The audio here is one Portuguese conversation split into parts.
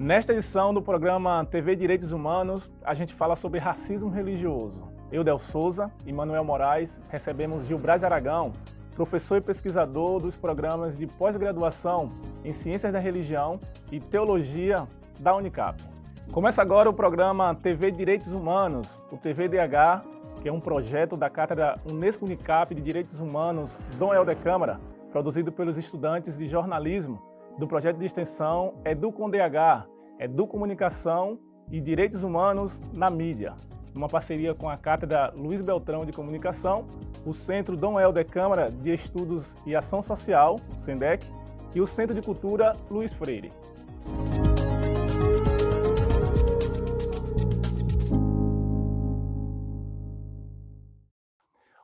Nesta edição do programa TV Direitos Humanos, a gente fala sobre racismo religioso. Eu, Del Souza e Manuel Moraes, recebemos Gilbras Aragão, professor e pesquisador dos programas de pós-graduação em Ciências da Religião e Teologia da Unicap. Começa agora o programa TV Direitos Humanos, o TVDH, que é um projeto da Cátedra Unesco Unicap de Direitos Humanos Dom Helder Câmara, produzido pelos estudantes de jornalismo do projeto de extensão EduComDH, Educomunicação e Direitos Humanos na Mídia, numa parceria com a Cátedra Luiz Beltrão de Comunicação, o Centro Dom Helder Câmara de Estudos e Ação Social, o CENDEC, e o Centro de Cultura Luiz Freire.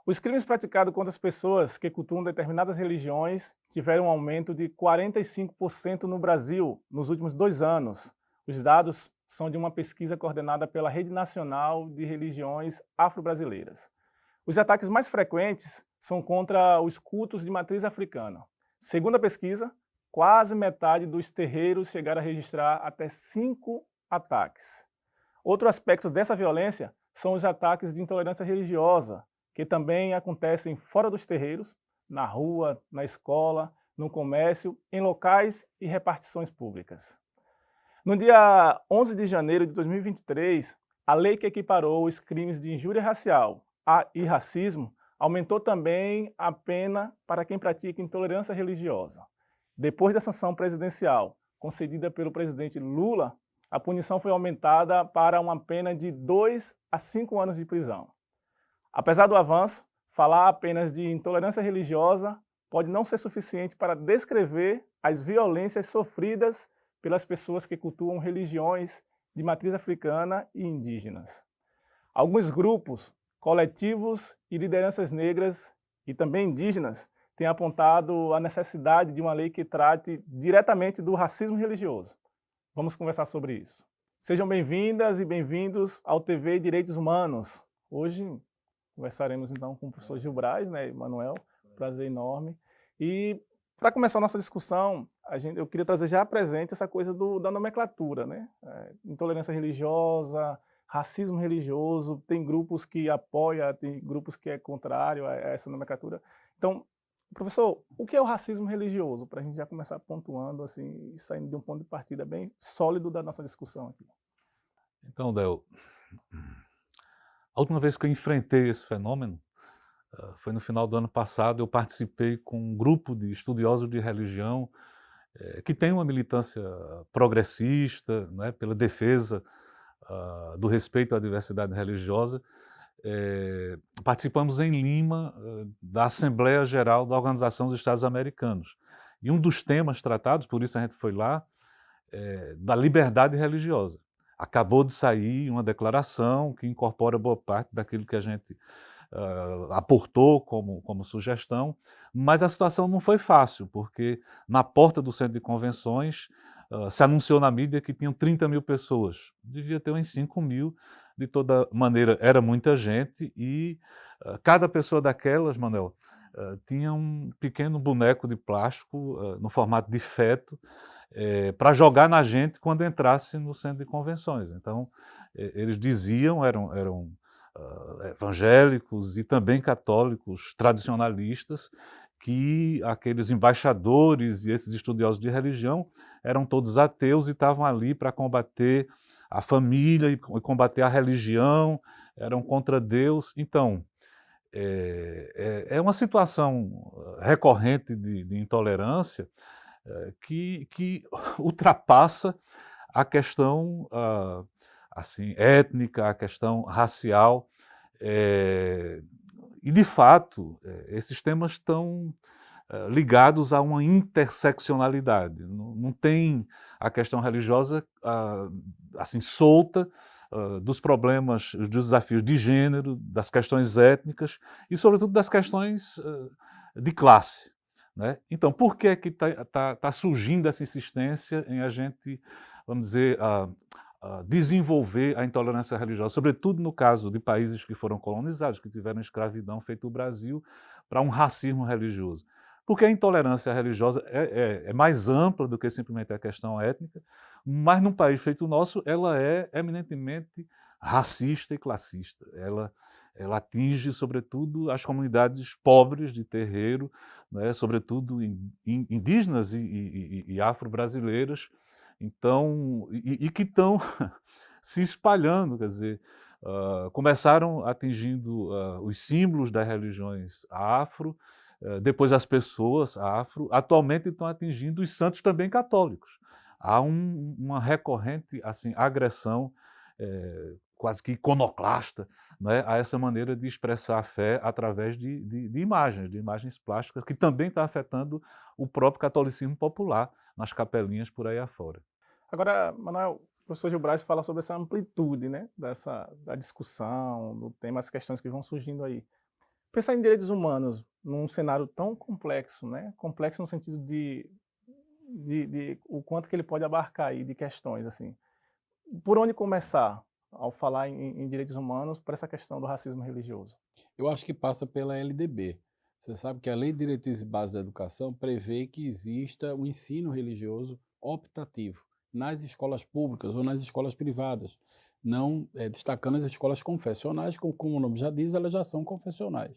Os crimes praticados contra as pessoas que cultuam determinadas religiões tiveram um aumento de 45% no Brasil nos últimos 2 anos. Os dados são de uma pesquisa coordenada pela Rede Nacional de Religiões Afro-Brasileiras. Os ataques mais frequentes são contra os cultos de matriz africana. Segundo a pesquisa, quase metade dos terreiros chegaram a registrar até 5 ataques. Outro aspecto dessa violência são os ataques de intolerância religiosa, que também acontecem fora dos terreiros, na rua, na escola, no comércio, em locais e repartições públicas. No dia 11 de janeiro de 2023, a lei que equiparou os crimes de injúria racial e racismo aumentou também a pena para quem pratica intolerância religiosa. Depois da sanção presidencial concedida pelo presidente Lula, a punição foi aumentada para uma pena de 2 a 5 anos de prisão. Apesar do avanço, falar apenas de intolerância religiosa pode não ser suficiente para descrever as violências sofridas pelas pessoas que cultuam religiões de matriz africana e indígenas. Alguns grupos, coletivos e lideranças negras e também indígenas têm apontado a necessidade de uma lei que trate diretamente do racismo religioso. Vamos conversar sobre isso. Sejam bem-vindas e bem-vindos ao TV Direitos Humanos. Hoje conversaremos então com o professor Gilbras, né, Manuel, prazer enorme. E para começar a nossa discussão, eu queria trazer já presente essa coisa da nomenclatura, né? Intolerância religiosa, racismo religioso, tem grupos que apoiam, tem grupos que é contrário a essa nomenclatura. Então, professor, o que é o racismo religioso? Para a gente já começar pontuando assim, e saindo de um ponto de partida bem sólido da nossa discussão aqui. Então, Del, a última vez que eu enfrentei esse fenômeno foi no final do ano passado. Eu participei com um grupo de estudiosos de religião que tem uma militância progressista, né, pela defesa do respeito à diversidade religiosa. Participamos em Lima da Assembleia Geral da Organização dos Estados Americanos. E um dos temas tratados, por isso a gente foi lá, da liberdade religiosa. Acabou de sair uma declaração que incorpora boa parte daquilo que a gente aportou como sugestão, mas a situação não foi fácil, porque na porta do centro de convenções se anunciou na mídia que tinham 30 mil pessoas. Devia ter uns 5 mil, de toda maneira era muita gente, e cada pessoa daquelas, Manuel, tinha um pequeno boneco de plástico no formato de feto, para jogar na gente quando entrasse no centro de convenções. Então, eles diziam, eram evangélicos e também católicos tradicionalistas, que aqueles embaixadores e esses estudiosos de religião eram todos ateus e estavam ali para combater a família e combater a religião, eram contra Deus. Então, é uma situação recorrente de intolerância que ultrapassa a questão assim, étnica, a questão racial. E, de fato, esses temas estão ligados a uma interseccionalidade. Não tem a questão religiosa assim, solta dos problemas, dos desafios de gênero, das questões étnicas e, sobretudo, das questões de classe. Né? Então, por que está surgindo essa insistência em a gente, vamos dizer, desenvolver a intolerância religiosa, sobretudo no caso de países que foram colonizados, que tiveram escravidão, feito o Brasil, para um racismo religioso? porque a intolerância religiosa é mais ampla do que simplesmente a questão étnica, mas num país feito o nosso, ela é eminentemente racista e classista. Ela atinge, sobretudo, as comunidades pobres de terreiro, né, sobretudo indígenas e afro-brasileiras, então, e que estão se espalhando, quer dizer, começaram atingindo os símbolos das religiões afro, depois as pessoas afro, atualmente estão atingindo os santos também católicos. Há uma recorrente assim, agressão quase que iconoclasta, né, a essa maneira de expressar a fé através de imagens plásticas, que também está afetando o próprio catolicismo popular nas capelinhas por aí afora. Agora, Manuel, o professor Gil Braz fala sobre essa amplitude, né, da discussão, do tema, as questões que vão surgindo aí. Pensar em direitos humanos num cenário tão complexo, né, complexo no sentido de o quanto que ele pode abarcar aí de questões, assim. Por onde começar ao falar em direitos humanos para essa questão do racismo religioso? Eu acho que passa pela LDB. Você sabe que a Lei de Diretrizes e Bases da Educação prevê que exista o ensino religioso optativo nas escolas públicas ou nas escolas privadas, não destacando as escolas confessionais, como o nome já diz, elas já são confessionais.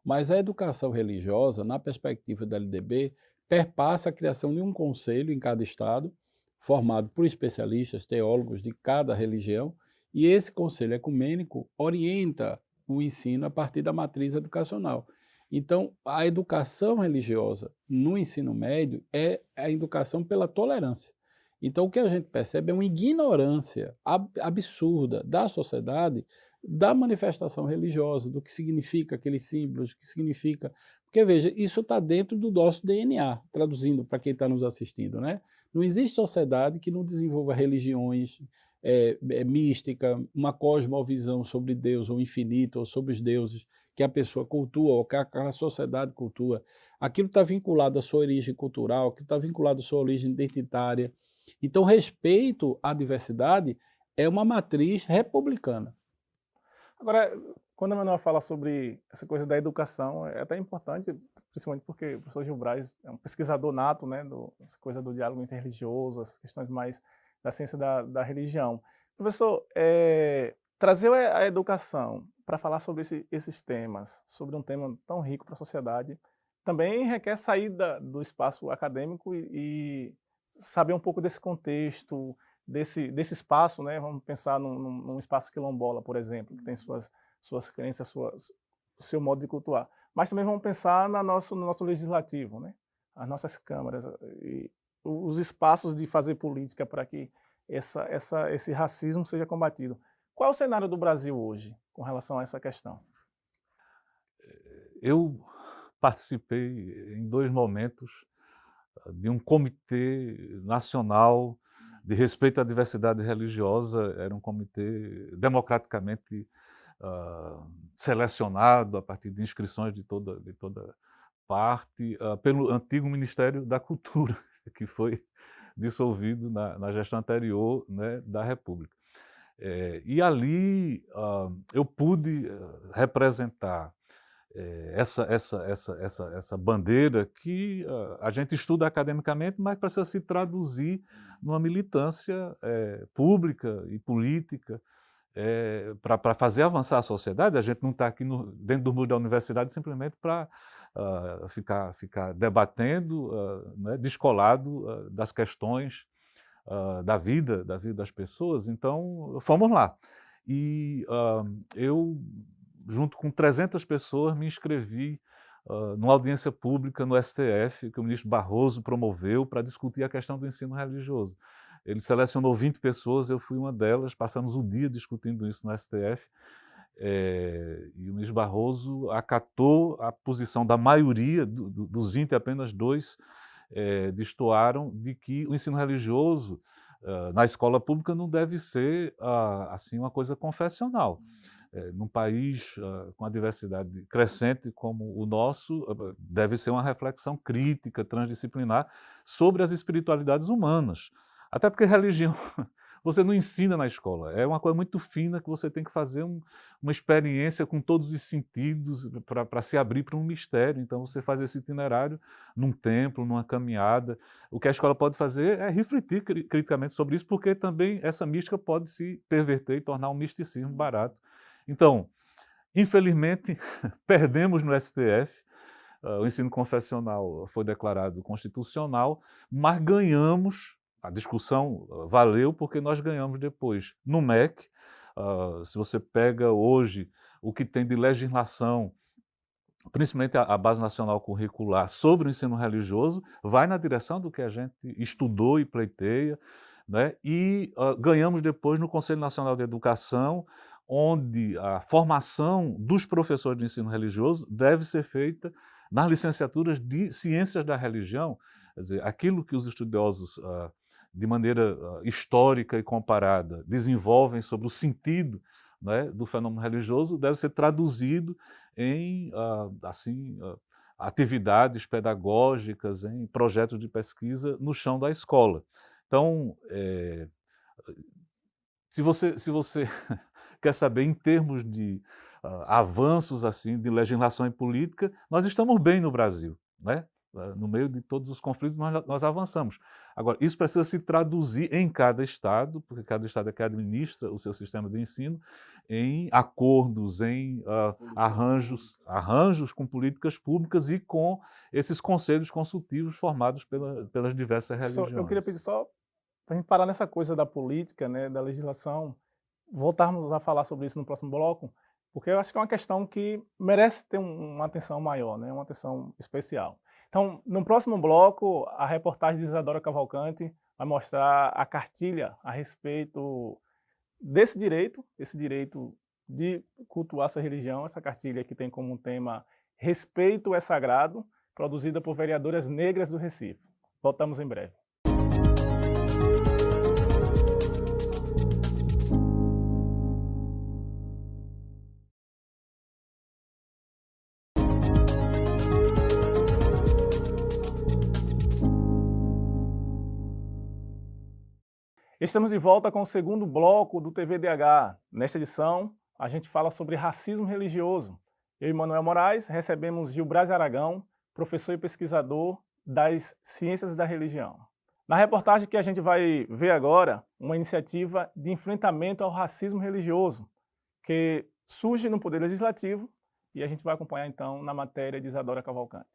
Mas a educação religiosa, na perspectiva da LDB, perpassa a criação de um conselho em cada estado, formado por especialistas, teólogos de cada religião, e esse conselho ecumênico orienta o ensino a partir da matriz educacional. Então, a educação religiosa no ensino médio é a educação pela tolerância. Então, o que a gente percebe é uma ignorância absurda da sociedade da manifestação religiosa, do que significa aqueles símbolos, do que significa. Porque, veja, isso está dentro do nosso DNA, traduzindo para quem está nos assistindo, né? Não existe sociedade que não desenvolva religiões mística, uma cosmovisão sobre Deus, ou infinito, ou sobre os deuses que a pessoa cultua, ou que a sociedade cultua. Aquilo está vinculado à sua origem cultural, aquilo está vinculado à sua origem identitária. Então, respeito à diversidade é uma matriz republicana. Agora, quando a Manuel fala sobre essa coisa da educação, é até importante, principalmente porque o professor Gil Braz é um pesquisador nato, né, essa coisa do diálogo interreligioso, essas questões mais da ciência da religião. Professor, trazer a educação para falar sobre esses temas, sobre um tema tão rico para a sociedade, também requer sair do espaço acadêmico e saber um pouco desse contexto, desse espaço, né? Vamos pensar num espaço quilombola, por exemplo, que tem suas crenças, o seu modo de cultuar. Mas também vamos pensar no nosso legislativo, né? As nossas câmaras, e os espaços de fazer política para que esse racismo seja combatido. Qual é o cenário do Brasil hoje com relação a essa questão? Eu participei em 2 momentos de um comitê nacional de respeito à diversidade religiosa. Era um comitê democraticamente selecionado a partir de inscrições de toda parte, pelo antigo Ministério da Cultura, que foi dissolvido na gestão anterior, né, da República. E ali eu pude representar essa bandeira que a gente estuda academicamente, mas precisa se traduzir numa militância pública e política para fazer avançar a sociedade. A gente não está aqui dentro do muro da universidade simplesmente para ficar debatendo, né, descolado das questões da vida das pessoas. Então, fomos lá. E eu, junto com 300 pessoas, me inscrevi numa audiência pública no STF, que o ministro Barroso promoveu para discutir a questão do ensino religioso. Ele selecionou 20 pessoas, eu fui uma delas, passamos o dia discutindo isso no STF, e o ministro Barroso acatou a posição da maioria, dos 20, apenas 2 destoaram de que o ensino religioso na escola pública não deve ser assim uma coisa confessional. Num país com a diversidade crescente como o nosso, deve ser uma reflexão crítica, transdisciplinar, sobre as espiritualidades humanas. Até porque religião você não ensina na escola. É uma coisa muito fina que você tem que fazer uma experiência com todos os sentidos para se abrir para um mistério. Então você faz esse itinerário num templo, numa caminhada. O que a escola pode fazer é refletir criticamente sobre isso, porque também essa mística pode se perverter e tornar um misticismo barato. Então, infelizmente, perdemos no STF. O ensino confessional foi declarado constitucional, mas ganhamos, a discussão valeu porque nós ganhamos depois no MEC. Se você pega hoje o que tem de legislação, principalmente a Base Nacional Curricular, sobre o ensino religioso, vai na direção do que a gente estudou e pleiteia, né? E ganhamos depois no Conselho Nacional de Educação, onde a formação dos professores de ensino religioso deve ser feita nas licenciaturas de Ciências da Religião. Quer dizer, aquilo que os estudiosos, de maneira histórica e comparada, desenvolvem sobre o sentido, né, do fenômeno religioso, deve ser traduzido em atividades pedagógicas, em projetos de pesquisa no chão da escola. Então, se você quer saber em termos de avanços assim de legislação e política, nós estamos bem no Brasil, né? No meio de todos os conflitos nós avançamos. Agora, isso precisa se traduzir em cada estado, porque cada estado é que administra o seu sistema de ensino, em acordos, em arranjos com políticas públicas e com esses conselhos consultivos formados pelas diversas religiões. Eu queria pedir só para a gente parar nessa coisa da política, né, da legislação, voltarmos a falar sobre isso no próximo bloco, porque eu acho que é uma questão que merece ter uma atenção maior, né, uma atenção especial. Então, no próximo bloco, a reportagem de Isadora Cavalcante vai mostrar a cartilha a respeito desse direito, esse direito de cultuar essa religião, essa cartilha que tem como tema Respeito é Sagrado, produzida por vereadoras negras do Recife. Voltamos em breve. Estamos de volta com o segundo bloco do TVDH. Nesta edição, a gente fala sobre racismo religioso. Eu e Manuel Moraes recebemos Gilbrás Aragão, professor e pesquisador das Ciências da Religião. Na reportagem que a gente vai ver agora, uma iniciativa de enfrentamento ao racismo religioso, que surge no Poder Legislativo, e a gente vai acompanhar então na matéria de Isadora Cavalcante.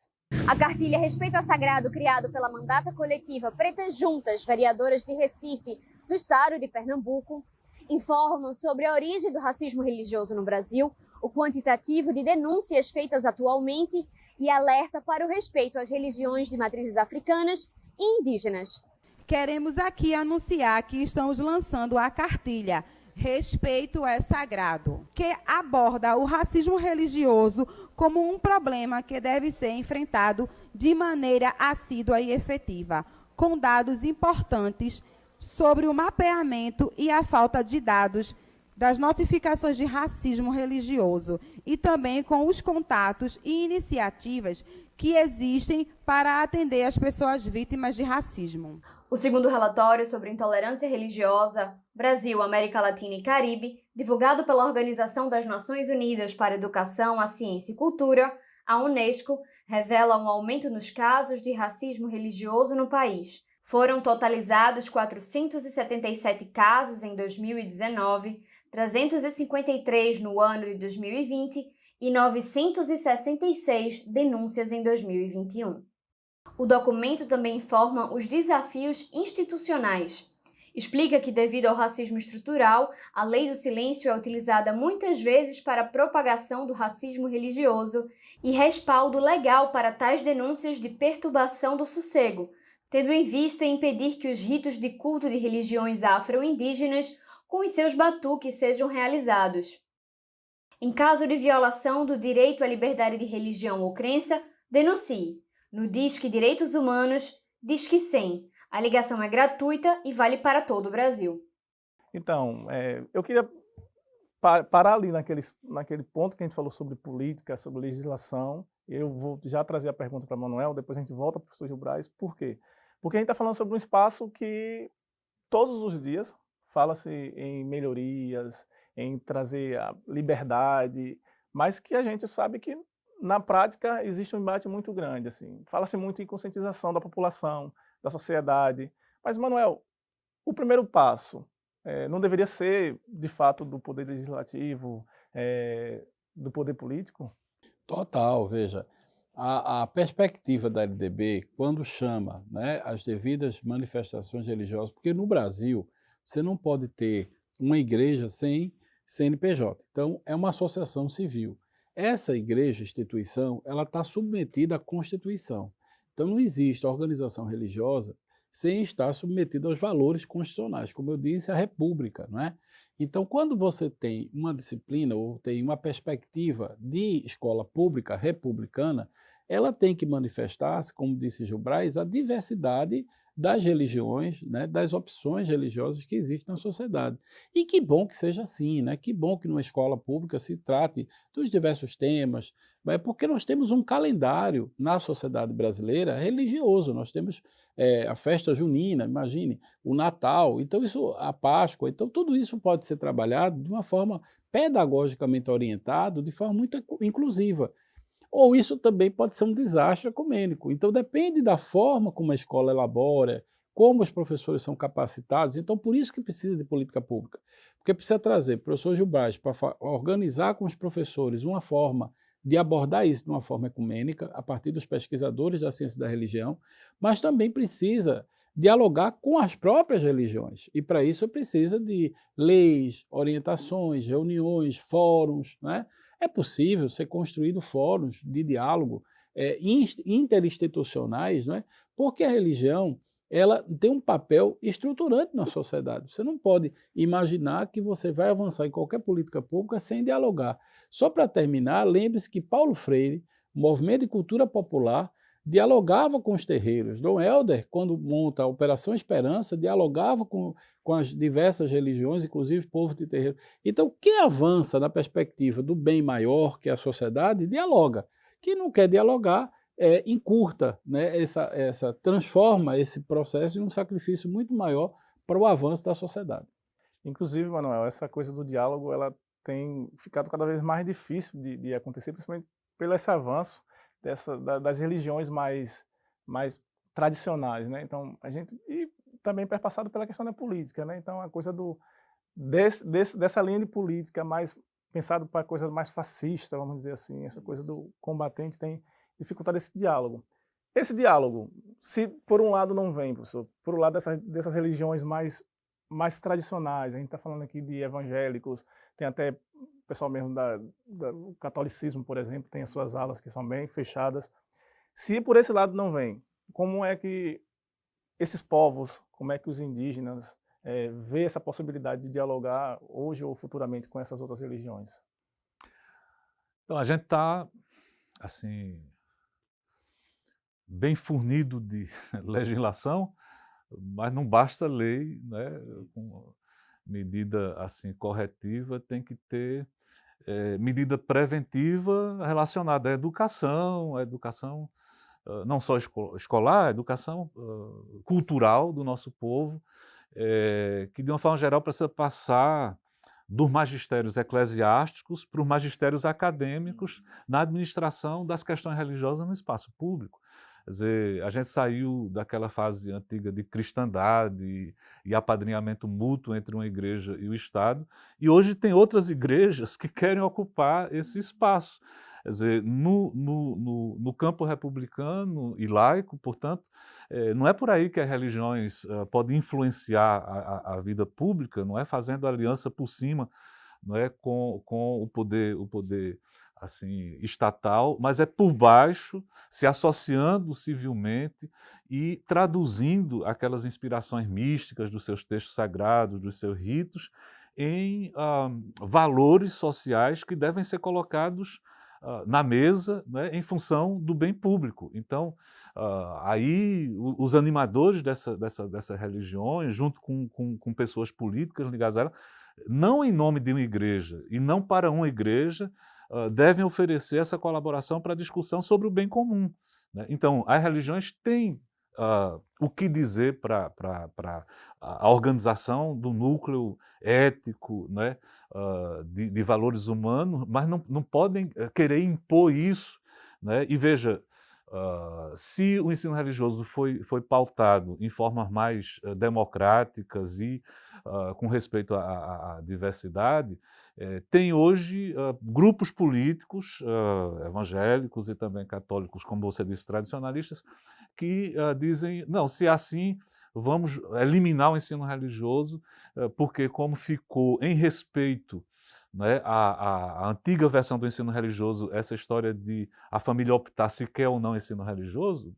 A cartilha Respeito ao Sagrado, criado pela mandata coletiva Pretas Juntas, vereadoras de Recife, do estado de Pernambuco, informam sobre a origem do racismo religioso no Brasil, o quantitativo de denúncias feitas atualmente e alerta para o respeito às religiões de matrizes africanas e indígenas. Queremos aqui anunciar que estamos lançando a cartilha Respeito é Sagrado, que aborda o racismo religioso como um problema que deve ser enfrentado de maneira assídua e efetiva, com dados importantes sobre o mapeamento e a falta de dados das notificações de racismo religioso e também com os contatos e iniciativas que existem para atender as pessoas vítimas de racismo. O segundo relatório sobre intolerância religiosa, Brasil, América Latina e Caribe, divulgado pela Organização das Nações Unidas para a Educação, a Ciência e Cultura, a Unesco, revela um aumento nos casos de racismo religioso no país. Foram totalizados 477 casos em 2019, 353 no ano de 2020 e 966 denúncias em 2021. O documento também informa os desafios institucionais. Explica que, devido ao racismo estrutural, a lei do silêncio é utilizada muitas vezes para a propagação do racismo religioso e respaldo legal para tais denúncias de perturbação do sossego, tendo em vista impedir que os ritos de culto de religiões afro-indígenas com os seus batuques sejam realizados. Em caso de violação do direito à liberdade de religião ou crença, denuncie. No Disque Direitos Humanos, Disque 100. A ligação é gratuita e vale para todo o Brasil. Então, eu queria parar ali naquele ponto que a gente falou sobre política, sobre legislação. Eu vou já trazer a pergunta para o Manuel, depois a gente volta para o professor Gilbrás. Por quê? Porque a gente está falando sobre um espaço que todos os dias fala-se em melhorias, em trazer a liberdade, mas que a gente sabe que na prática existe um embate muito grande, assim. Fala-se muito em conscientização da população, da sociedade, mas, Manuel, o primeiro passo não deveria ser, de fato, do poder legislativo, do poder político? Total, veja, a perspectiva da LDB, quando chama, né, as devidas manifestações religiosas, porque no Brasil você não pode ter uma igreja sem CNPJ, então é uma associação civil. Essa igreja, instituição, ela está submetida à Constituição. Então não existe organização religiosa sem estar submetida aos valores constitucionais, como eu disse, a República, não é? Então, quando você tem uma disciplina ou tem uma perspectiva de escola pública republicana, ela tem que manifestar-se, como disse Gil Braz, a diversidade das religiões, né, das opções religiosas que existem na sociedade. E que bom que seja assim, né? Que bom que numa escola pública se trate dos diversos temas, porque nós temos um calendário na sociedade brasileira religioso, nós temos a festa junina, imagine, o Natal, então isso, a Páscoa, então tudo isso pode ser trabalhado de uma forma pedagogicamente orientada, de forma muito inclusiva. Ou isso também pode ser um desastre ecumênico. Então depende da forma como a escola elabora, como os professores são capacitados, então por isso que precisa de política pública. Porque precisa trazer o professor Gil Braz para organizar com os professores uma forma de abordar isso de uma forma ecumênica, a partir dos pesquisadores da ciência da religião, mas também precisa dialogar com as próprias religiões. E para isso precisa de leis, orientações, reuniões, fóruns, né? É possível ser construído fóruns de diálogo interinstitucionais, não é? Porque a religião ela tem um papel estruturante na sociedade. Você não pode imaginar que você vai avançar em qualquer política pública sem dialogar. Só para terminar, lembre-se que Paulo Freire, o movimento de cultura popular, dialogava com os terreiros. Dom Helder, quando monta a Operação Esperança, dialogava com as diversas religiões, inclusive povo de terreiro. Então, quem avança na perspectiva do bem maior, que é a sociedade, dialoga. Quem não quer dialogar, encurta, né, transforma esse processo em um sacrifício muito maior para o avanço da sociedade. Inclusive, Manuel, essa coisa do diálogo, ela tem ficado cada vez mais difícil de acontecer, principalmente pelo esse avanço das religiões mais tradicionais, né? Então, e também perpassado pela questão da política, né? Então, a coisa dessa linha de política mais pensado para coisa mais fascista, vamos dizer assim, essa coisa do combatente tem dificultado esse diálogo. Esse diálogo, se por um lado não vem, professor, por um lado dessas religiões mais tradicionais, a gente está falando aqui de evangélicos, tem até o pessoal mesmo do catolicismo, por exemplo, tem as suas alas que são bem fechadas. Se por esse lado não vem, como é que esses povos, como é que os indígenas vê essa possibilidade de dialogar hoje ou futuramente com essas outras religiões? Então, a gente está, assim, bem fornido de legislação, mas não basta lei, né, com medida assim corretiva, tem que ter medida preventiva relacionada à educação não só escolar, a educação cultural do nosso povo, que de uma forma geral precisa passar dos magistérios eclesiásticos para os magistérios acadêmicos na administração das questões religiosas no espaço público. Quer dizer, a gente saiu daquela fase antiga de cristandade e apadrinhamento mútuo entre uma igreja e o Estado, e hoje tem outras igrejas que querem ocupar esse espaço. Quer dizer, no campo republicano e laico, portanto, não é por aí que as religiões podem influenciar a vida pública, não é fazendo aliança por cima, não é com o poder assim, estatal, mas é por baixo, se associando civilmente e traduzindo aquelas inspirações místicas dos seus textos sagrados, dos seus ritos, em valores sociais que devem ser colocados na mesa, né, em função do bem público. Então, aí os animadores dessas religiões, junto com pessoas políticas ligadas a ela, não em nome de uma igreja e não para uma igreja, devem oferecer essa colaboração para a discussão sobre o bem comum, né? Então, as religiões têm o que dizer para a organização do núcleo ético, né, de valores humanos, mas não podem querer impor isso, né? E veja, se o ensino religioso foi pautado em formas mais democráticas e com respeito à diversidade, tem hoje grupos políticos evangélicos e também católicos, como você disse, tradicionalistas, que dizem, não, se é assim, vamos eliminar o ensino religioso, porque como ficou em respeito, né, a antiga versão do ensino religioso, essa história de a família optar se quer ou não ensino religioso,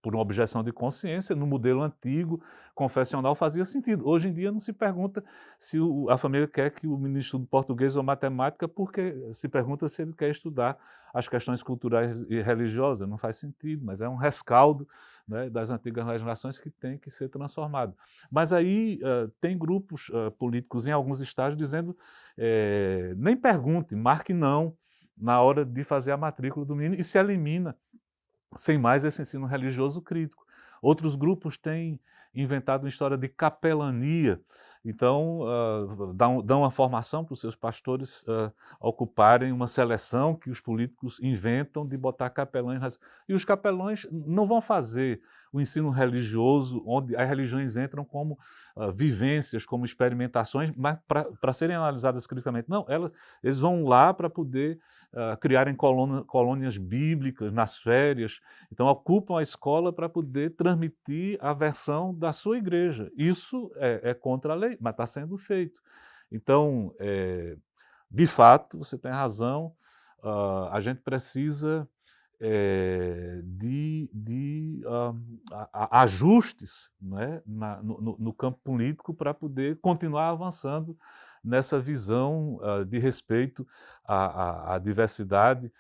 por uma objeção de consciência, no modelo antigo, confessional, fazia sentido. Hoje em dia não se pergunta se a família quer que o menino estude português ou matemática, porque se pergunta se ele quer estudar as questões culturais e religiosas. Não faz sentido, mas é um rescaldo, né, das antigas legislações que tem que ser transformado. Mas aí tem grupos políticos em alguns estágios dizendo, nem pergunte, marque não na hora de fazer a matrícula do menino e se elimina sem mais esse ensino religioso crítico. Outros grupos têm inventado uma história de capelania, então dão uma formação para os seus pastores ocuparem uma seleção que os políticos inventam de botar capelães. E os capelães não vão fazer o ensino religioso, onde as religiões entram como vivências, como experimentações, mas para serem analisadas criticamente. Não, eles vão lá para poder criarem colônias bíblicas nas férias, então ocupam a escola para poder transmitir a versão da sua igreja. Isso é contra a lei, mas está sendo feito. Então, de fato, você tem razão, a gente precisa de ajustes, né, no campo político para poder continuar avançando nessa visão de respeito à diversidade,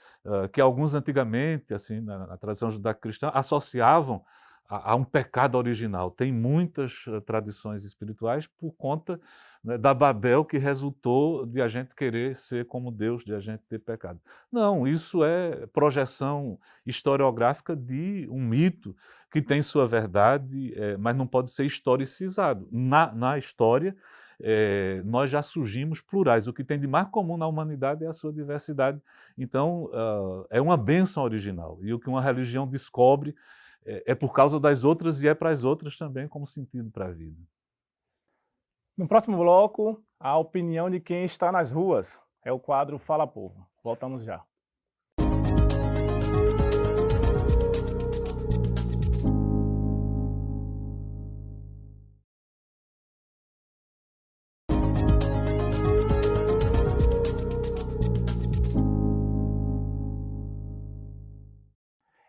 que alguns antigamente, assim, na tradição judaico-cristã, associavam a um pecado original. Tem muitas tradições espirituais por conta, né, da Babel que resultou de a gente querer ser como Deus, de a gente ter pecado. Não, isso é projeção historiográfica de um mito que tem sua verdade, mas não pode ser historicizado. Na história, nós já surgimos plurais. O que tem de mais comum na humanidade é a sua diversidade. Então, é uma bênção original. E o que uma religião descobre é por causa das outras e é para as outras também como sentido para a vida. No próximo bloco, a opinião de quem está nas ruas. É o quadro Fala Povo. Voltamos já.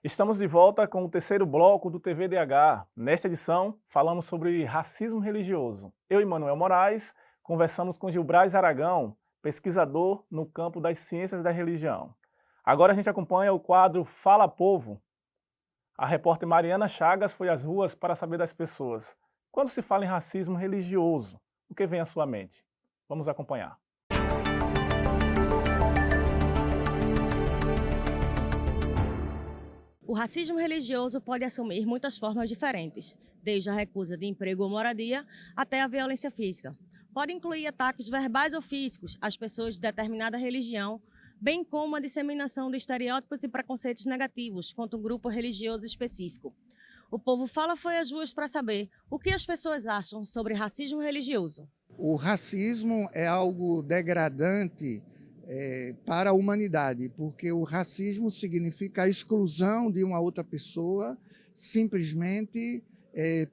Estamos de volta com o terceiro bloco do TVDH. Nesta edição, falamos sobre racismo religioso. Eu e Manuel Moraes conversamos com Gilbras Aragão, pesquisador no campo das ciências da religião. Agora a gente acompanha o quadro Fala Povo. A repórter Mariana Chagas foi às ruas para saber das pessoas. Quando se fala em racismo religioso, o que vem à sua mente? Vamos acompanhar. O racismo religioso pode assumir muitas formas diferentes, desde a recusa de emprego ou moradia até a violência física. Pode incluir ataques verbais ou físicos às pessoas de determinada religião, bem como a disseminação de estereótipos e preconceitos negativos contra um grupo religioso específico. O Povo Fala foi às ruas para saber o que as pessoas acham sobre racismo religioso. O racismo é algo degradante para a humanidade, porque o racismo significa a exclusão de uma outra pessoa simplesmente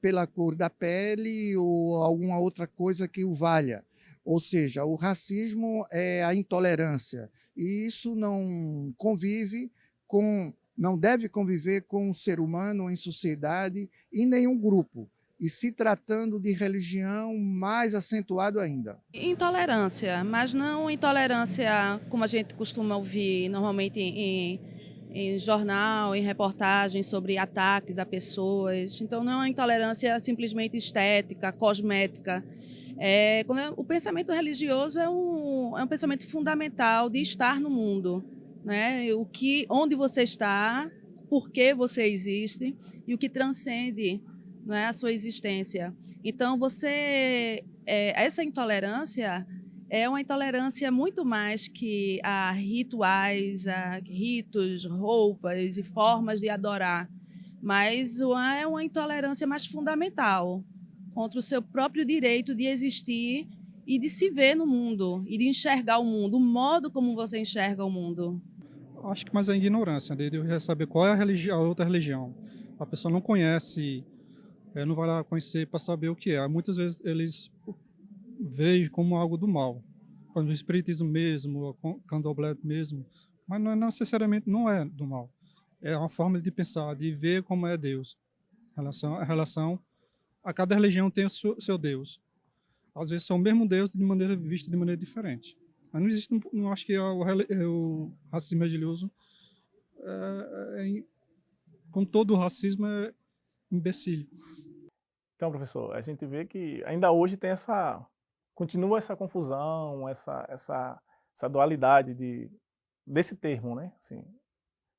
pela cor da pele ou alguma outra coisa que o valha. Ou seja, o racismo é a intolerância e isso não deve conviver com um ser humano em sociedade e nenhum grupo. E se tratando de religião, mais acentuado ainda. Intolerância, mas não intolerância como a gente costuma ouvir normalmente em jornal, em reportagens sobre ataques a pessoas. Então não é uma intolerância simplesmente estética, cosmética. O pensamento religioso é um pensamento fundamental de estar no mundo, né? Onde você está, por que você existe e o que transcende, não é, a sua existência. Então, essa intolerância é uma intolerância muito mais que a rituais, a ritos, roupas e formas de adorar, mas é uma intolerância mais fundamental contra o seu próprio direito de existir e de se ver no mundo, e de enxergar o mundo, o modo como você enxerga o mundo. Acho que mais é a ignorância, de eu saber qual é a outra religião. A pessoa não conhece, não vai lá conhecer para saber o que é. Muitas vezes eles veem como algo do mal. Por exemplo, o espiritismo mesmo, o candomblé mesmo, mas não necessariamente não é do mal. É uma forma de pensar, de ver como é Deus. A relação a cada religião tem o seu Deus. Às vezes são o mesmo Deus de maneira vista de maneira diferente. Mas não existe, não acho que o racismo religioso, como todo racismo, é imbecil. Então, professor, a gente vê que ainda hoje tem continua essa confusão, essa dualidade desse termo, né? Assim,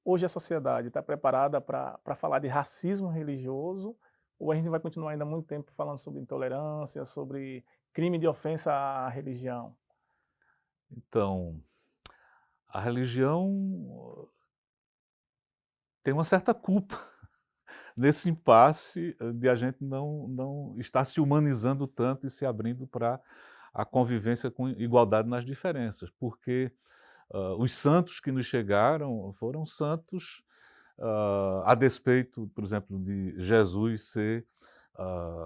hoje a sociedade está preparada para falar de racismo religioso, ou a gente vai continuar ainda muito tempo falando sobre intolerância, sobre crime de ofensa à religião? Então, a religião tem uma certa culpa nesse impasse de a gente não estar se humanizando tanto e se abrindo para a convivência com igualdade nas diferenças, porque os santos que nos chegaram foram santos a despeito, por exemplo, de Jesus ser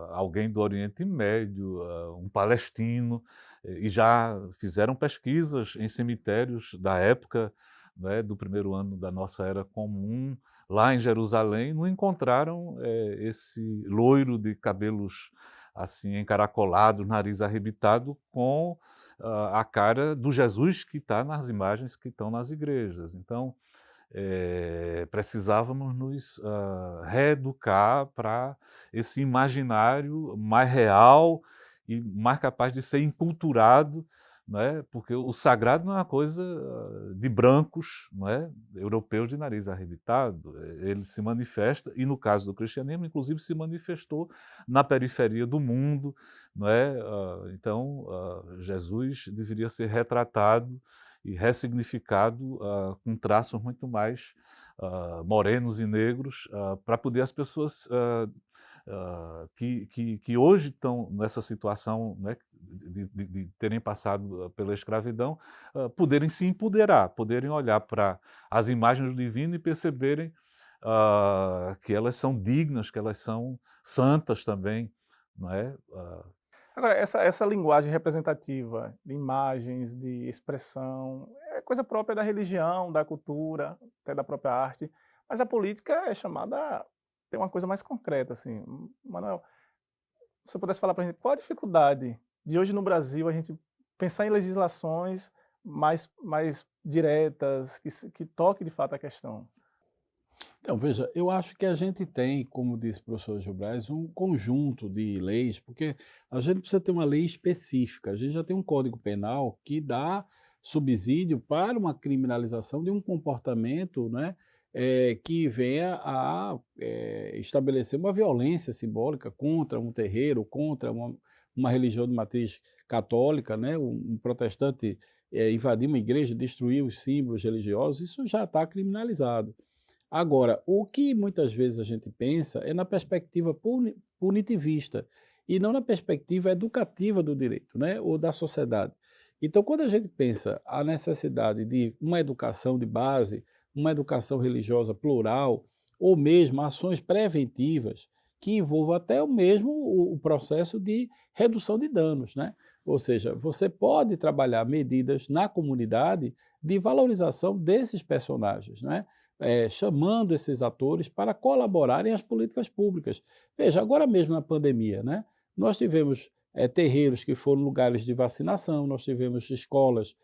alguém do Oriente Médio, um palestino, e já fizeram pesquisas em cemitérios da época, né, do primeiro ano da nossa Era Comum, lá em Jerusalém, não encontraram esse loiro de cabelos assim encaracolados, nariz arrebitado, com a cara do Jesus que está nas imagens que estão nas igrejas. Então, precisávamos nos reeducar para esse imaginário mais real e mais capaz de ser enculturado, né? Porque o sagrado não é uma coisa de brancos, não é? Europeus de nariz arrebitado. Ele se manifesta, e no caso do cristianismo, inclusive, se manifestou na periferia do mundo, não é? Então, Jesus deveria ser retratado e ressignificado com traços muito mais morenos e negros, para poder as pessoas que hoje estão nessa situação, né, de terem passado pela escravidão, poderem se empoderar, poderem olhar para as imagens do divino e perceberem que elas são dignas, que elas são santas também, não é? Agora, essa linguagem representativa de imagens, de expressão, é coisa própria da religião, da cultura, até da própria arte, mas a política é chamada, tem uma coisa mais concreta, assim. Manuel, se você pudesse falar para a gente, qual a dificuldade de hoje no Brasil a gente pensar em legislações mais diretas, que toquem de fato a questão? Então, veja, eu acho que a gente tem, como disse o professor Gilbras, um conjunto de leis, porque a gente precisa ter uma lei específica. A gente já tem um Código Penal que dá subsídio para uma criminalização de um comportamento, né, que venha a estabelecer uma violência simbólica contra um terreiro, contra uma religião de matriz católica, né, um protestante invadir uma igreja, destruir os símbolos religiosos, isso já está criminalizado. Agora, o que muitas vezes a gente pensa é na perspectiva punitivista e não na perspectiva educativa do direito, né, ou da sociedade. Então, quando a gente pensa a necessidade de uma educação de base, uma educação religiosa plural, ou mesmo ações preventivas que envolvam até o processo de redução de danos, né? Ou seja, você pode trabalhar medidas na comunidade de valorização desses personagens, né? Chamando esses atores para colaborarem às políticas públicas. Veja, agora mesmo na pandemia, né, nós tivemos terreiros que foram lugares de vacinação, nós tivemos escolas,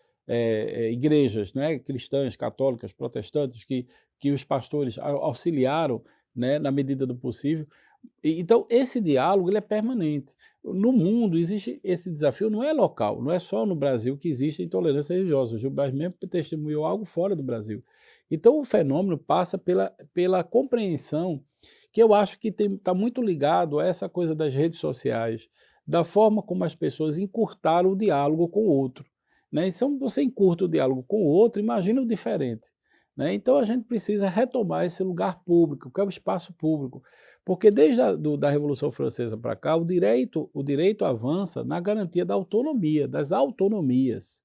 igrejas, né, cristãs, católicas, protestantes, que os pastores auxiliaram, né, na medida do possível. Então, esse diálogo ele é permanente. No mundo existe esse desafio, não é local, não é só no Brasil que existe intolerância religiosa. O Gilbras mesmo testemunhou algo fora do Brasil. Então o fenômeno passa pela compreensão, que eu acho que está muito ligado a essa coisa das redes sociais, da forma como as pessoas encurtaram o diálogo com o outro, né? Então você encurta o diálogo com o outro, imagina o diferente, né? Então a gente precisa retomar esse lugar público, que é o espaço público, porque desde da Revolução Francesa para cá, o direito avança na garantia da autonomia, das autonomias.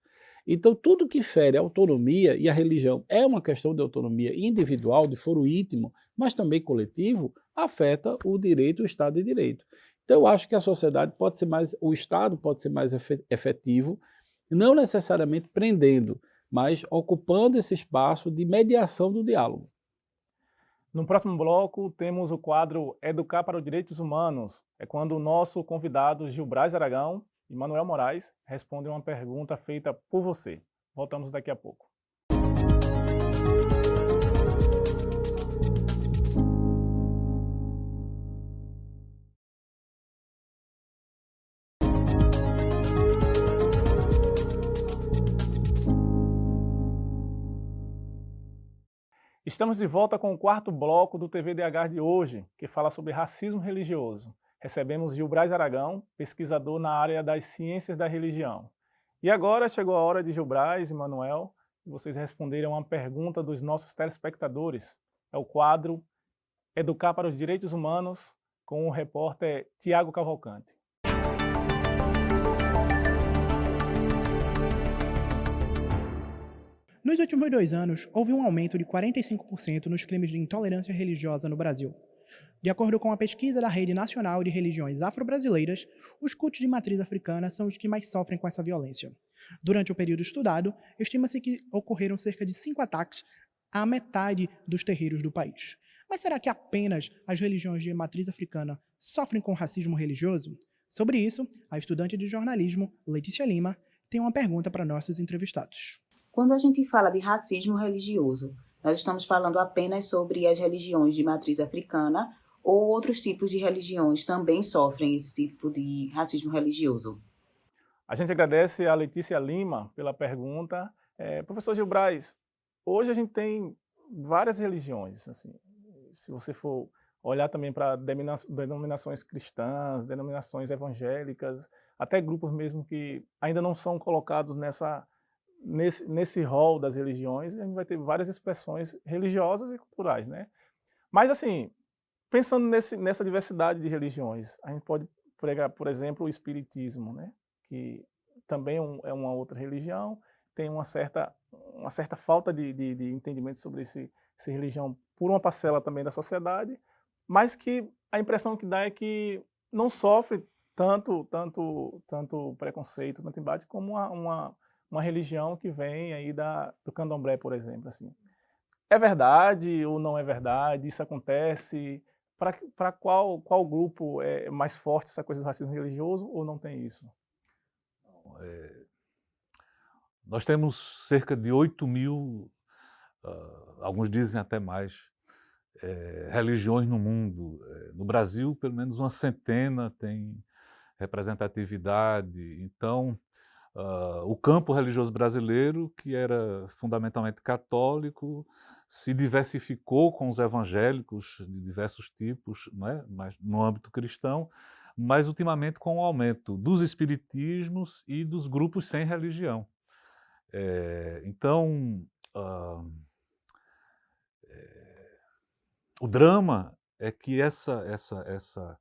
Então tudo que fere a autonomia, e a religião é uma questão de autonomia individual, de foro íntimo, mas também coletivo, afeta o direito, o Estado de Direito. Então eu acho que a sociedade pode ser mais, o Estado pode ser mais efetivo, não necessariamente prendendo, mas ocupando esse espaço de mediação do diálogo. No próximo bloco, temos o quadro Educar para os Direitos Humanos. É quando o nosso convidado Gilbrais Aragão e Manuel Moraes respondem uma pergunta feita por você. Voltamos daqui a pouco. Estamos de volta com o quarto bloco do TVDH de hoje, que fala sobre racismo religioso. Recebemos Gilbrais Aragão, pesquisador na área das ciências da religião. E agora chegou a hora de Gilbrais e Manuel, vocês responderem uma pergunta dos nossos telespectadores. É o quadro Educar para os Direitos Humanos, com o repórter Tiago Cavalcante. Nos últimos 2 anos, houve um aumento de 45% nos crimes de intolerância religiosa no Brasil. De acordo com a pesquisa da Rede Nacional de Religiões Afro-Brasileiras, os cultos de matriz africana são os que mais sofrem com essa violência. Durante o período estudado, estima-se que ocorreram cerca de 5 ataques à metade dos terreiros do país. Mas será que apenas as religiões de matriz africana sofrem com racismo religioso? Sobre isso, a estudante de jornalismo, Letícia Lima, tem uma pergunta para nossos entrevistados. Quando a gente fala de racismo religioso, nós estamos falando apenas sobre as religiões de matriz africana ou outros tipos de religiões também sofrem esse tipo de racismo religioso? A gente agradece a Letícia Lima pela pergunta. Professor Gilbrais, hoje a gente tem várias religiões. Assim, se você for olhar também para denominações cristãs, denominações evangélicas, até grupos mesmo que ainda não são colocados nesse rol das religiões, a gente vai ter várias expressões religiosas e culturais, né? Mas, assim, pensando nessa diversidade de religiões, a gente pode pregar, por exemplo, o espiritismo, né? Que também é uma outra religião, tem uma certa falta de entendimento sobre essa religião por uma parcela também da sociedade, mas que a impressão que dá é que não sofre tanto preconceito, tanto embate, como uma religião que vem aí do candomblé, por exemplo. Assim. É verdade ou não é verdade? Isso acontece? Para qual grupo é mais forte essa coisa do racismo religioso ou não tem isso? Nós temos cerca de 8.000, alguns dizem até mais, religiões no mundo. No Brasil, pelo menos uma centena tem representatividade. Então, o campo religioso brasileiro, que era fundamentalmente católico, se diversificou com os evangélicos de diversos tipos, né? Mas no âmbito cristão, mas ultimamente com o aumento dos espiritismos e dos grupos sem religião. Então, o drama é que essa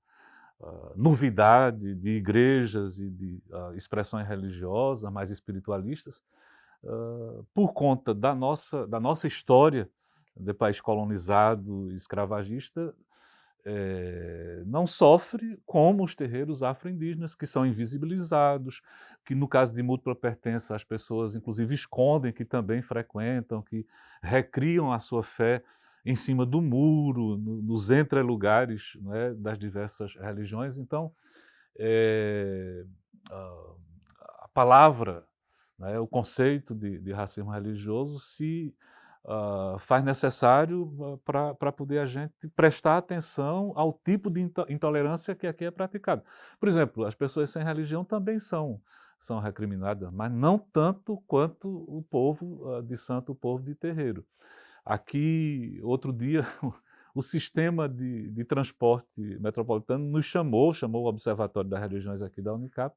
novidade de igrejas e de expressões religiosas mais espiritualistas, por conta da nossa história de país colonizado e escravagista, não sofre como os terreiros afro-indígenas, que são invisibilizados, que no caso de múltipla pertença as pessoas inclusive escondem que também frequentam, que recriam a sua fé em cima do muro, nos entrelugares, né, das diversas religiões. Então, a palavra, né, o conceito de racismo religioso se faz necessário para poder a gente prestar atenção ao tipo de intolerância que aqui é praticada. Por exemplo, as pessoas sem religião também são recriminadas, mas não tanto quanto o povo de santo, o povo de terreiro. Aqui, outro dia, o sistema de transporte metropolitano nos chamou o Observatório das Religiões aqui da Unicap,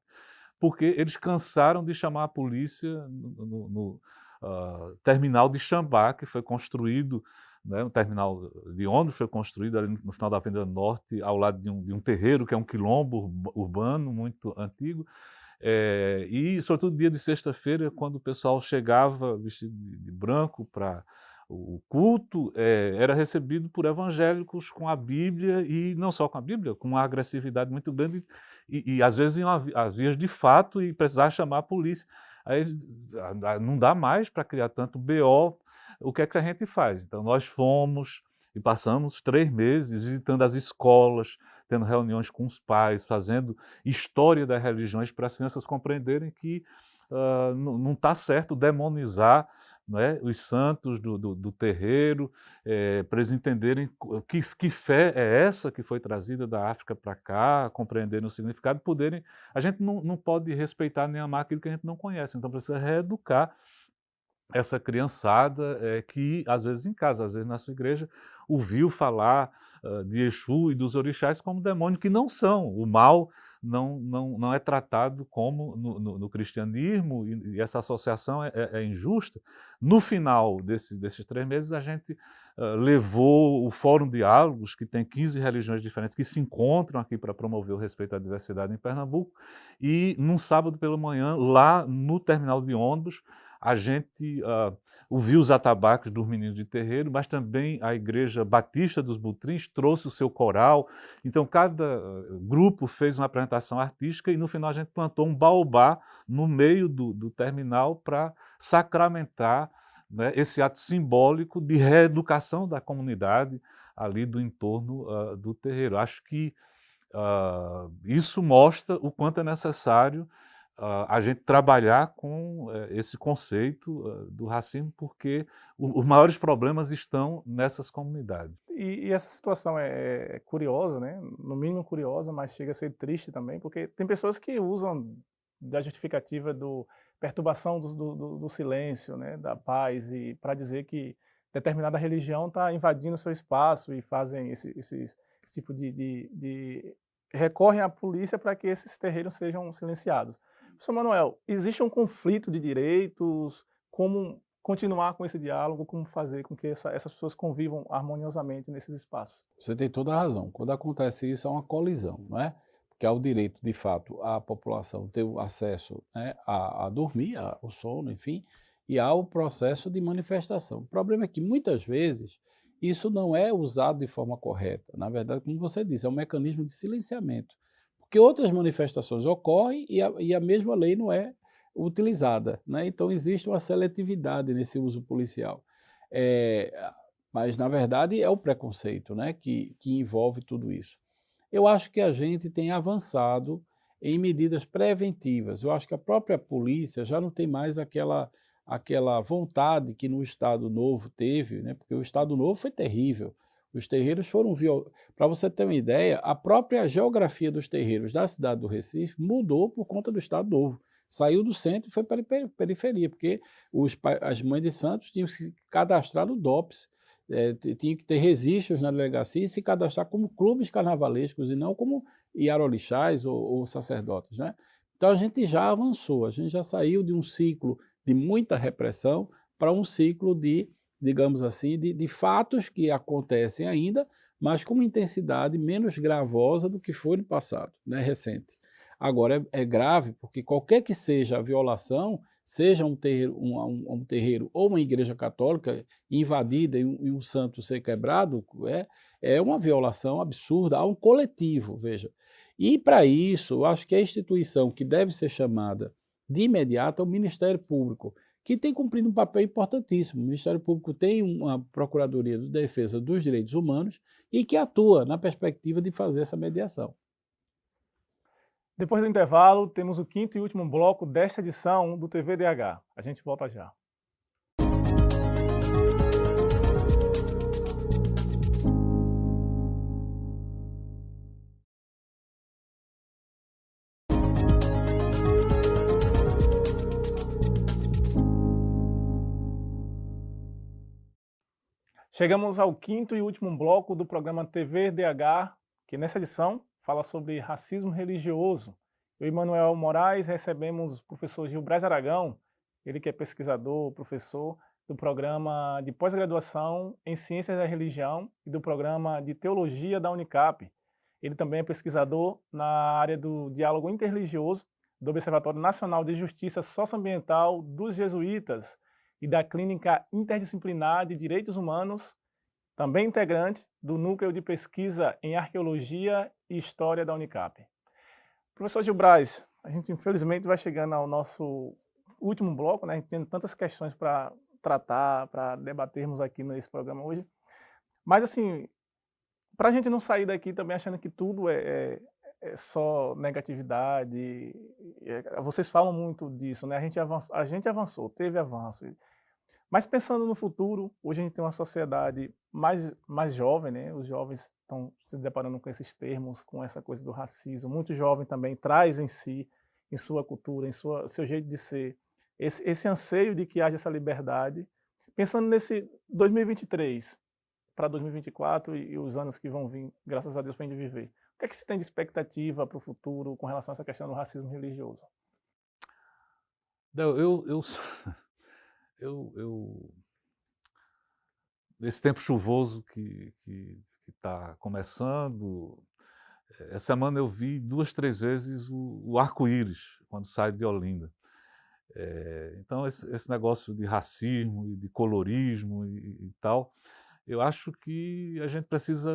porque eles cansaram de chamar a polícia no terminal de Xambá, que foi construído, né, um terminal de ônibus foi construído ali no final da Avenida Norte, ao lado de um terreiro, que é um quilombo urbano muito antigo. E, sobretudo, dia de sexta-feira, quando o pessoal chegava vestido de branco para o culto, era recebido por evangélicos com a Bíblia, e não só com a Bíblia, com uma agressividade muito grande, e às vezes iam às vias de fato e precisava chamar a polícia. Aí não dá mais para criar tanto BO. O que é que a gente faz? Então, nós fomos e passamos 3 meses visitando as escolas, tendo reuniões com os pais, fazendo história das religiões para as crianças compreenderem que não está certo demonizar, né, os santos do terreiro, para eles entenderem que fé é essa que foi trazida da África para cá, compreenderem o significado, poderem. A gente não pode respeitar nem amar aquilo que a gente não conhece, então precisa reeducar essa criançada que, às vezes em casa, às vezes na sua igreja, ouviu falar de Exu e dos orixás como demônio, que não são. O mal não é tratado como no cristianismo, e essa associação é injusta. No final desses 3 meses, a gente levou o Fórum Diálogos, que tem 15 religiões diferentes que se encontram aqui para promover o respeito à diversidade em Pernambuco, e num sábado pela manhã, lá no terminal de ônibus, a gente ouviu os atabaques dos meninos de terreiro, mas também a Igreja Batista dos Butrins trouxe o seu coral. Então, cada grupo fez uma apresentação artística, e no final a gente plantou um baobá no meio do terminal para sacramentar, né, esse ato simbólico de reeducação da comunidade ali do entorno do terreiro. Acho que isso mostra o quanto é necessário a gente trabalhar com esse conceito do racismo, porque os maiores problemas estão nessas comunidades. E essa situação é curiosa, né? No mínimo curiosa, mas chega a ser triste também, porque tem pessoas que usam da justificativa do perturbação do silêncio, né? Da paz, e para dizer que determinada religião está invadindo o seu espaço, e fazem esse tipo de recorrem à polícia para que esses terreiros sejam silenciados. Professor Manuel, existe um conflito de direitos? Como continuar com esse diálogo? Como fazer com que essas pessoas convivam harmoniosamente nesses espaços? Você tem toda a razão. Quando acontece isso, é uma colisão, não é? Porque há o direito, de fato, a população ter o acesso, né, a dormir, ao sono, enfim, e há o processo de manifestação. O problema é que, muitas vezes, isso não é usado de forma correta. Na verdade, como você disse, é um mecanismo de silenciamento. Porque outras manifestações ocorrem e a mesma lei não é utilizada, né? Então, existe uma seletividade nesse uso policial. Mas, na verdade, é o preconceito, né, que envolve tudo isso. Eu acho que a gente tem avançado em medidas preventivas. Eu acho que a própria polícia já não tem mais aquela vontade que no Estado Novo teve, né? Porque o Estado Novo foi terrível. Os terreiros foram violados. Para você ter uma ideia, a própria geografia dos terreiros da cidade do Recife mudou por conta do Estado Novo. Saiu do centro e foi para a periferia, porque as mães de santos tinham que se cadastrar no DOPS, tinha que ter registros na delegacia e se cadastrar como clubes carnavalescos e não como iarorixás ou sacerdotes, né? Então a gente já avançou, a gente já saiu de um ciclo de muita repressão para um ciclo de, digamos assim, de fatos que acontecem ainda, mas com uma intensidade menos gravosa do que foi no passado, né, recente. Agora, é grave porque qualquer que seja a violação, seja um terreiro ou uma igreja católica invadida e um santo ser quebrado, é uma violação absurda a um coletivo, veja. E para isso, eu acho que a instituição que deve ser chamada de imediato é o Ministério Público, que tem cumprido um papel importantíssimo. O Ministério Público tem uma Procuradoria de Defesa dos Direitos Humanos e que atua na perspectiva de fazer essa mediação. Depois do intervalo, temos o 5º e último bloco desta edição do TVDH. A gente volta já. Chegamos ao quinto e último bloco do programa TV DH, que nessa edição fala sobre racismo religioso. Eu e Manuel Moraes recebemos o professor Gilbras Aragão, ele que é pesquisador, professor do programa de pós-graduação em Ciências da Religião e do programa de Teologia da Unicap. Ele também é pesquisador na área do diálogo interreligioso do Observatório Nacional de Justiça Socioambiental dos Jesuítas e da Clínica Interdisciplinar de Direitos Humanos, também integrante do Núcleo de Pesquisa em Arqueologia e História da Unicap. Professor Gilbras, a gente infelizmente vai chegando ao nosso último bloco, né? A gente tem tantas questões para tratar, para debatermos aqui nesse programa hoje, mas assim, para a gente não sair daqui também achando que tudo é só negatividade, vocês falam muito disso, né? A gente avançou, teve avanço, mas pensando no futuro, hoje a gente tem uma sociedade mais jovem, né? Os jovens estão se deparando com esses termos, com essa coisa do racismo. Muito jovem também traz em si, em sua cultura, em seu jeito de ser, esse anseio de que haja essa liberdade. Pensando nesse 2023 para 2024 e os anos que vão vir, graças a Deus, para a gente viver. O que é que se tem de expectativa para o futuro com relação a essa questão do racismo religioso? Nesse tempo chuvoso que está começando, essa semana eu vi 2, 3 vezes o arco-íris quando sai de Olinda. Então esse negócio de racismo e de colorismo e tal, eu acho que a gente precisa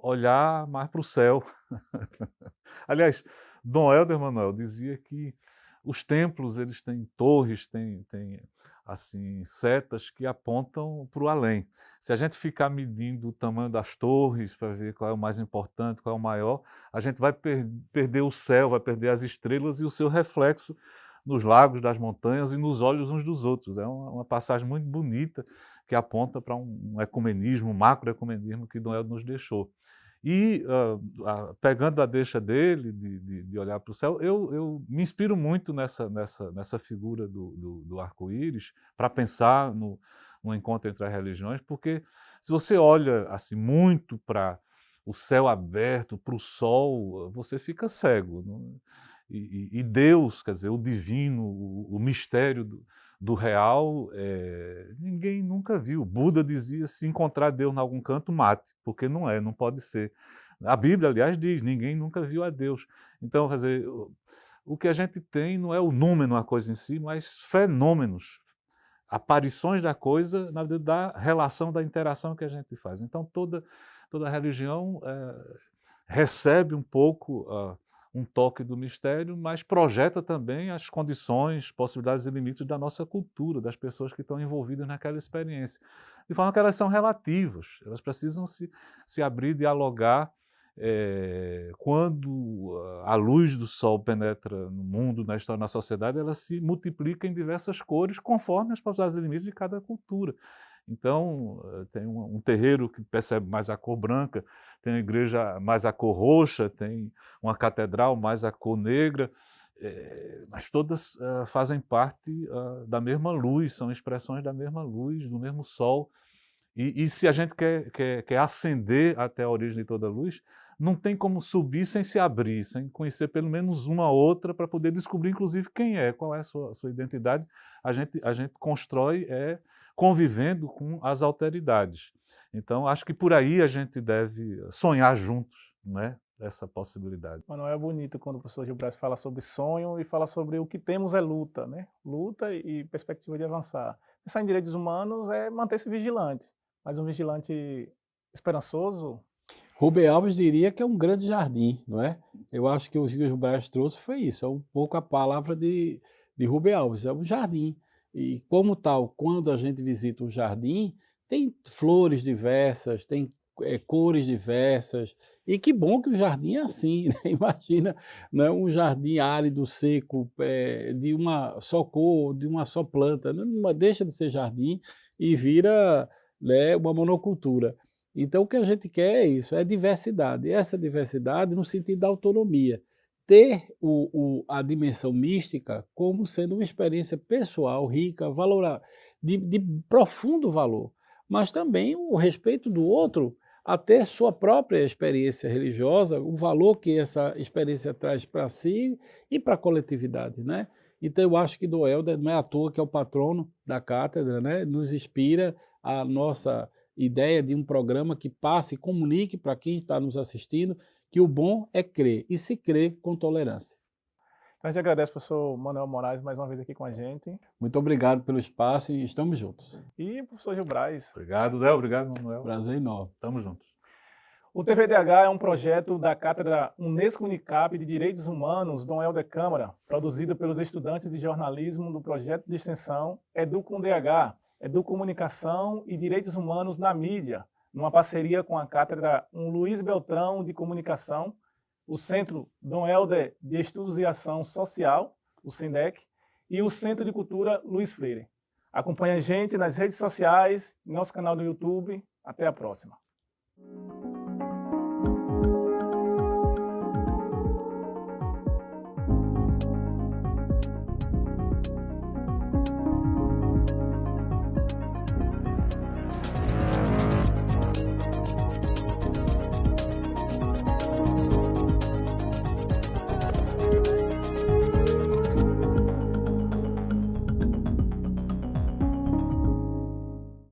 olhar mais para o céu. Aliás, Dom Helder Manuel dizia que os templos eles têm torres, têm assim, setas que apontam para o além. Se a gente ficar medindo o tamanho das torres para ver qual é o mais importante, qual é o maior, a gente vai perder o céu, vai perder as estrelas e o seu reflexo nos lagos, das montanhas e nos olhos uns dos outros. É uma passagem muito bonita que aponta para um ecumenismo, um macroecumenismo que Dom Helder nos deixou. E, pegando a deixa dele, de olhar para o céu, eu me inspiro muito nessa figura do arco-íris para pensar no encontro entre as religiões, porque se você olha assim, muito para o céu aberto, para o sol, você fica cego. E Deus, quer dizer, o divino, o mistério do real, ninguém nunca viu. Buda dizia, se encontrar Deus em algum canto, mate, porque não pode ser. A Bíblia, aliás, diz, ninguém nunca viu a Deus. Então, quer dizer, o que a gente tem não é o número, a coisa em si, mas fenômenos, aparições da coisa, na verdade, da relação, da interação que a gente faz. Então, toda religião recebe um pouco um toque do mistério, mas projeta também as condições, possibilidades e limites da nossa cultura, das pessoas que estão envolvidas naquela experiência. De forma que elas são relativas, elas precisam se abrir, dialogar. Quando a luz do sol penetra no mundo, na história, na sociedade, ela se multiplica em diversas cores, conforme as possibilidades e limites de cada cultura. Então, tem um terreiro que percebe mais a cor branca, tem uma igreja mais a cor roxa, tem uma catedral mais a cor negra, mas todas fazem parte da mesma luz, são expressões da mesma luz, do mesmo sol. E se a gente quer ascender até a origem de toda a luz, não tem como subir sem se abrir, sem conhecer pelo menos uma outra para poder descobrir, inclusive, quem é, qual é a sua identidade. A gente constrói convivendo com as alteridades. Então, acho que por aí a gente deve sonhar juntos, né, essa possibilidade. Manuel, é bonito quando o professor Gilbras fala sobre sonho e fala sobre o que temos é luta, né? Luta e perspectiva de avançar. Pensar em direitos humanos é manter-se vigilante, mas um vigilante esperançoso. Rubem Alves diria que é um grande jardim, não é? Eu acho que o Gilbras trouxe foi isso, é um pouco a palavra de Rubem Alves, é um jardim. E como tal, quando a gente visita um jardim, tem flores diversas, tem cores diversas, e que bom que o jardim é assim, né? Imagina, né, um jardim árido, seco, de uma só cor, de uma só planta, não deixa de ser jardim e vira, né, uma monocultura. Então o que a gente quer é isso, é diversidade, essa diversidade no sentido da autonomia. Ter a dimensão mística como sendo uma experiência pessoal, rica, de profundo valor. mas também o respeito do outro até sua própria experiência religiosa, o valor que essa experiência traz para si e para a coletividade, né? Então eu acho que Dom Helder não é à toa que é o patrono da cátedra, né? Nos inspira a nossa ideia de um programa que passe e comunique para quem está nos assistindo que o bom é crer, e se crer com tolerância. A gente agradece ao professor Manuel Moraes mais uma vez aqui com a gente. Muito obrigado pelo espaço e estamos juntos. E professor Gil Braz. Obrigado, Del. Obrigado, Manuel. Prazer enorme. Estamos juntos. O TVDH é um projeto da Cátedra Unesco Unicap de Direitos Humanos Dom Helder Câmara, produzido pelos estudantes de jornalismo do projeto de extensão EduCumDH, Educomunicação e Direitos Humanos na Mídia, numa parceria com a Cátedra Luiz Beltrão de Comunicação, o Centro Dom Helder de Estudos e Ação Social, o SINDEC, e o Centro de Cultura Luiz Freire. Acompanhe a gente nas redes sociais, nosso canal do YouTube. Até a próxima.